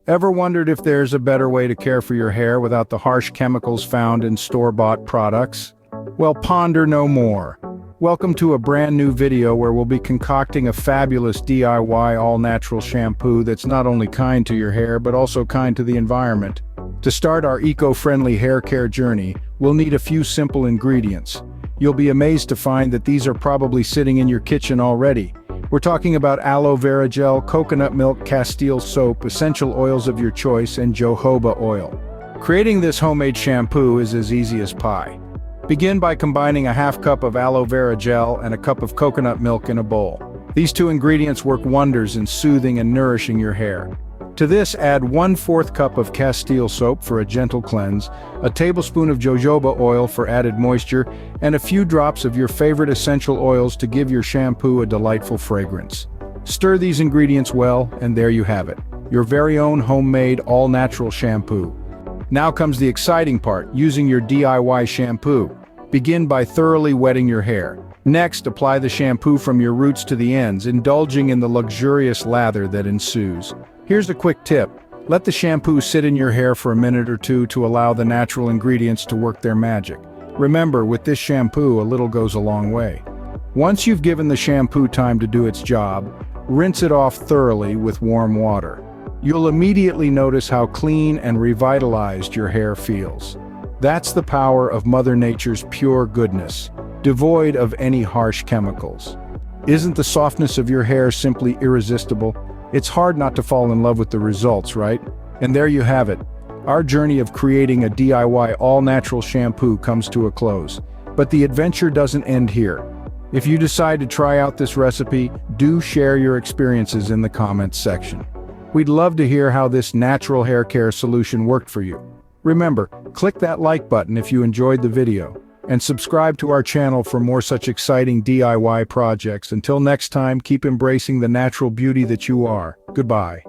Ever wondered if there's a better way to care for your hair without the harsh chemicals found in store-bought products? Well, ponder no more. Welcome to a brand new video where we'll be concocting a fabulous DIY all-natural shampoo that's not only kind to your hair but also kind to the environment. To start our eco-friendly hair care journey, we'll need a few simple ingredients. You'll be amazed to find that these are probably sitting in your kitchen already. We're talking about aloe vera gel, coconut milk, Castile soap, essential oils of your choice, and jojoba oil. Creating this homemade shampoo is as easy as pie. Begin by combining a half cup of aloe vera gel and a cup of coconut milk in a bowl. These two ingredients work wonders in soothing and nourishing your hair. To this, add 1/4 cup of Castile soap for a gentle cleanse, a tablespoon of jojoba oil for added moisture, and a few drops of your favorite essential oils to give your shampoo a delightful fragrance. Stir these ingredients well, and there you have it, your very own homemade all-natural shampoo. Now comes the exciting part, using your DIY shampoo. Begin by thoroughly wetting your hair. Next, apply the shampoo from your roots to the ends, indulging in the luxurious lather that ensues. Here's a quick tip. Let the shampoo sit in your hair for a minute or two to allow the natural ingredients to work their magic. Remember, with this shampoo, a little goes a long way. Once you've given the shampoo time to do its job, rinse it off thoroughly with warm water. You'll immediately notice how clean and revitalized your hair feels. That's the power of Mother Nature's pure goodness, devoid of any harsh chemicals. Isn't the softness of your hair simply irresistible? It's hard not to fall in love with the results, right? And there you have it. Our journey of creating a DIY all-natural shampoo comes to a close. But the adventure doesn't end here. If you decide to try out this recipe, do share your experiences in the comments section. We'd love to hear how this natural hair care solution worked for you. Remember, click that like button if you enjoyed the video, and subscribe to our channel for more such exciting DIY projects. Until next time, keep embracing the natural beauty that you are. Goodbye.